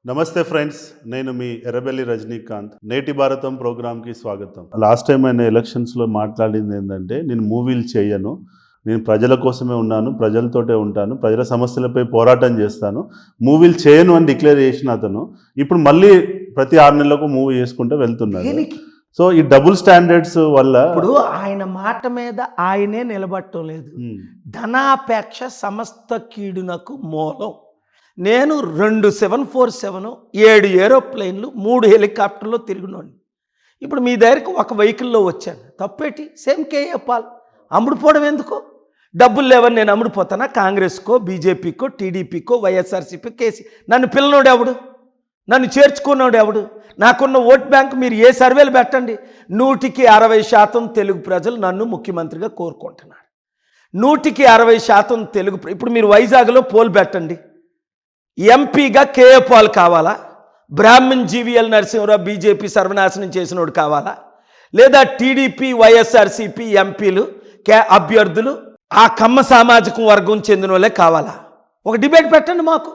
నమస్తే ఫ్రెండ్స్, నేను మీ ఎర్రబెల్లి రజనీకాంత్. నేటి భారతం ప్రోగ్రామ్కి స్వాగతం. లాస్ట్ టైం ఆయన ఎలక్షన్స్లో మాట్లాడింది ఏంటంటే, నేను మూవీలు చేయను, నేను ప్రజల కోసమే ఉన్నాను, ప్రజలతోటే ఉంటాను, ప్రజల సమస్యలపై పోరాటం చేస్తాను, మూవీలు చేయను అని డిక్లేర్ చేసిన అతను ఇప్పుడు మళ్ళీ ప్రతి 6 నెలలకు మూవీ చేసుకుంటూ వెళ్తున్నారు. సో ఈ డబుల్ స్టాండర్డ్స్ వల్ల ఇప్పుడు ఆయన మాట మీద ఆయనే నిలబడటం లేదు. ధనాపేక్ష సమస్త కీడునకు మూలం. నేను 2 747, 7 ఏరోప్లేన్లు, 3 హెలికాప్టర్లో తిరిగినోండి. ఇప్పుడు మీ దగ్గరికి ఒక వెహికల్లో వచ్చాను, తప్పేటి? సేమ్ కేఏ పాల్. అమ్ముడుపోవడం ఎందుకు? డబ్బులు లేవని నేను అమ్ముడుపోతానా? కాంగ్రెస్కో, బీజేపీకో, టీడీపీకో, వైఎస్ఆర్సీపీ, కేసీ? నన్ను పిల్లనోడు ఎవడు? నన్ను చేర్చుకున్నాడు ఎవడు? నాకున్న ఓట్ బ్యాంక్ మీరు ఏ సర్వేలు పెట్టండి, 100% తెలుగు ప్రజలు నన్ను ముఖ్యమంత్రిగా కోరుకుంటున్నారు. 160% తెలుగు. ఇప్పుడు మీరు వైజాగ్లో పోల్ పెట్టండి, ఎంపీగా కేఏ పాల్ కావాలా? బ్రాహ్మణ్ జీవీఎల్ నరసింహరావు బీజేపీ సర్వనాశనం చేసినోడు కావాలా? లేదా టీడీపీ, వైఎస్ఆర్సీపీ ఎంపీలు అభ్యర్థులు ఆ కమ్మ సామాజిక వర్గం చెందిన వాళ్ళే కావాలా? ఒక డిబేట్ పెట్టండి మాకు.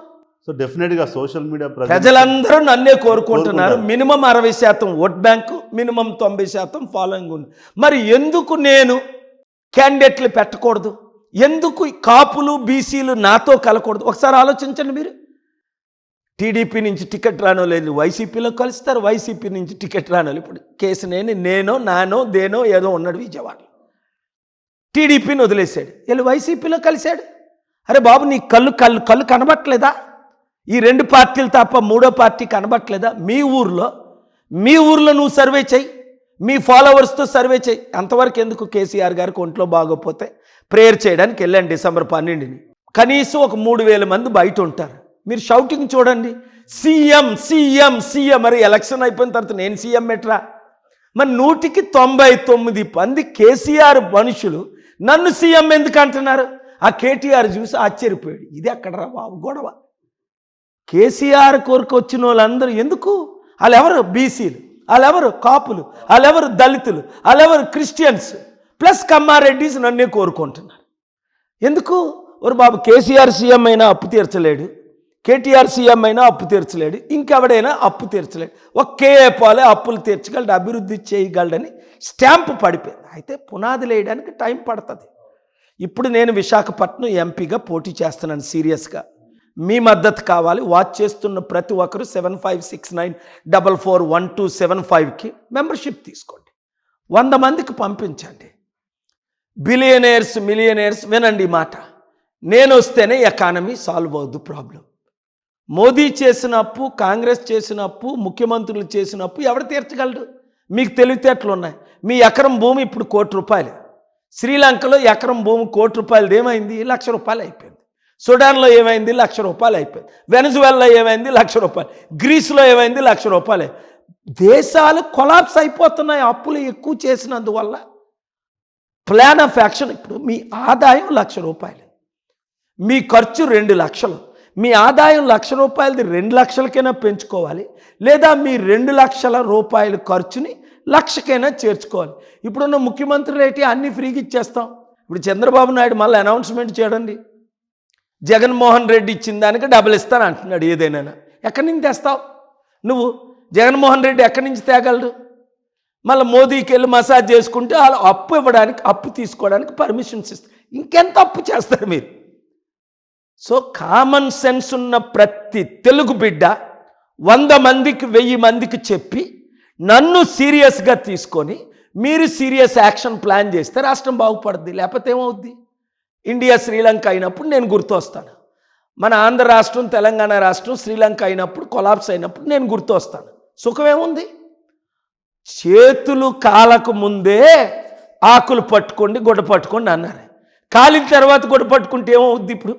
సో డెఫినెట్గా సోషల్ మీడియా ప్రజలందరూ నన్నే కోరుకుంటున్నారు. Minimum 60% vote bank, minimum 90% following ఉంది. మరి ఎందుకు నేను క్యాండిడేట్లు పెట్టకూడదు? ఎందుకు కాపులు, బీసీలు నాతో కలకూడదు? ఒకసారి ఆలోచించండి మీరు. టీడీపీ నుంచి టికెట్ రానో లేదు, వైసీపీలో కలుస్తారు. వైసీపీ నుంచి టికెట్ రానో, ఇప్పుడు కేసునేని నేనో నానో దేనో ఏదో ఉన్నాడు విజయవాడలో. టీడీపీని వదిలేశాడు, వెళ్ళి వైసీపీలో కలిశాడు. అరే బాబు, నీ కళ్ళు కనబట్టలేదా? ఈ 2 పార్టీలు తప్ప 3వ పార్టీ కనబట్టలేదా? మీ ఊర్లో నువ్వు సర్వే చెయ్యి, మీ ఫాలోవర్స్తో సర్వే చెయ్యి. అంతవరకు ఎందుకు? కేసీఆర్ గారికి ఒంట్లో బాగోపోతే ప్రేయర్ చేయడానికి వెళ్ళాను డిసెంబర్ 12ని. కనీసం ఒక 3000 మంది బయట ఉంటారు. మీరు షౌటింగ్ చూడండి, సీఎం సీఎం సీఎం. మరి ఎలక్షన్ అయిపోయిన తర్వాత నేను సీఎం ఎట్రా? మరి 199 మంది కేసీఆర్ మనుషులు నన్ను సీఎం ఎందుకు అంటున్నారు? ఆ కేటీఆర్ చూసి ఆశ్చర్యపోయాడు, ఇది ఎక్కడరా బాబు గొడవ? కేసీఆర్ కోరిక వచ్చిన వాళ్ళందరూ ఎందుకు? వాళ్ళెవరు? బీసీలు, వాళ్ళెవరు? కాపులు, వాళ్ళెవరు? దళితులు, వాళ్ళెవరు? క్రిస్టియన్స్ ప్లస్ కమ్మారెడ్డిస్ నన్నే కోరుకుంటున్నారు. ఎందుకు? ఒరు బాబు, కేసీఆర్ సీఎం అయినా అప్పు తీర్చలేడు, కేటీఆర్ సీఎం అయినా అప్పు తీర్చలేడు, ఇంకెవడైనా అప్పు తీర్చలేడు. ఒక కేఏ పాలే అప్పులు తీర్చగలడు, అభివృద్ధి చేయగలడని స్టాంపు పడిపోయింది. అయితే పునాదులు వేయడానికి టైం పడుతుంది. ఇప్పుడు నేను విశాఖపట్నం ఎంపీగా పోటీ చేస్తున్నాను. సీరియస్గా మీ మద్దతు కావాలి. వాచ్ చేస్తున్న ప్రతి ఒక్కరు 7569441275కి మెంబర్షిప్ తీసుకోండి. 100 మందికి పంపించండి. బిలియనర్స్, మిలియనర్స్ వినండి ఈ మాట. నేను వస్తేనే ఎకానమీ సాల్వ్ అవుద్దు ప్రాబ్లం. మోదీ చేసిన అప్పు, కాంగ్రెస్ చేసిన అప్పు, ముఖ్యమంత్రులు చేసిన అప్పు ఎవడు తీర్చగలడు? మీకు తెలివితేటలు ఉన్నాయి. మీ ఎకరం భూమి ఇప్పుడు ₹1,00,00,000. శ్రీలంకలో ఎకరం భూమి ₹1,00,00,000 ఏమైంది? ₹1,00,000 అయిపోయింది. సుడాన్లో ఏమైంది? ₹1,00,000 అయిపోయింది. వెనజువెలాలో ఏమైంది? ₹1,00,000. గ్రీస్లో ఏమైంది? ₹1,00,000. దేశాలు కొలాప్స్ అయిపోతున్నాయి అప్పులు ఎక్కువ చేసినందువల్ల. Plan of action. ఇప్పుడు మీ ఆదాయం ₹1,00,000, మీ ఖర్చు 2,00,000. మీ ఆదాయం ₹1,00,000 2,00,000కైనా పెంచుకోవాలి, లేదా మీ ₹2,00,000 ఖర్చుని 1,00,000కైనా చేర్చుకోవాలి. ఇప్పుడున్న ముఖ్యమంత్రులు ఏంటి? అన్నీ ఫ్రీగా ఇచ్చేస్తాం. ఇప్పుడు చంద్రబాబు నాయుడు మళ్ళీ అనౌన్స్మెంట్ చేయడండి, జగన్మోహన్ రెడ్డి ఇచ్చిన దానికి డబుల్ ఇస్తాను అంటున్నాడు. ఏదైనా ఎక్కడి నుంచి తెస్తావు నువ్వు? జగన్మోహన్ రెడ్డి ఎక్కడి నుంచి తేగలడు? మళ్ళీ మోదీకి వెళ్ళి మసాజ్ చేసుకుంటే వాళ్ళు అప్పు ఇవ్వడానికి, అప్పు తీసుకోవడానికి పర్మిషన్స్ ఇస్తారు. ఇంకెంత అప్పు చేస్తారు మీరు? సో కామన్ సెన్స్ ఉన్న ప్రతి తెలుగు బిడ్డ 100 మందికి 1000 మందికి చెప్పి నన్ను సీరియస్గా తీసుకొని మీరు సీరియస్ యాక్షన్ ప్లాన్ చేస్తే రాష్ట్రం బాగుపడుద్ది. లేకపోతే ఏమవుద్ది? ఇండియా శ్రీలంక అయినప్పుడు నేను గుర్తొస్తాను. మన ఆంధ్ర రాష్ట్రం, తెలంగాణ రాష్ట్రం శ్రీలంక అయినప్పుడు, కొలాప్స్ అయినప్పుడు నేను గుర్తొస్తాను. సుఖమేముంది? చేతులు కాలకు ముందే ఆకులు పట్టుకోండి, గొడ్డ పట్టుకోండి అన్నారు. కాలిన తర్వాత గొడ్డ పట్టుకుంటే ఏమవుద్ది? ఇప్పుడు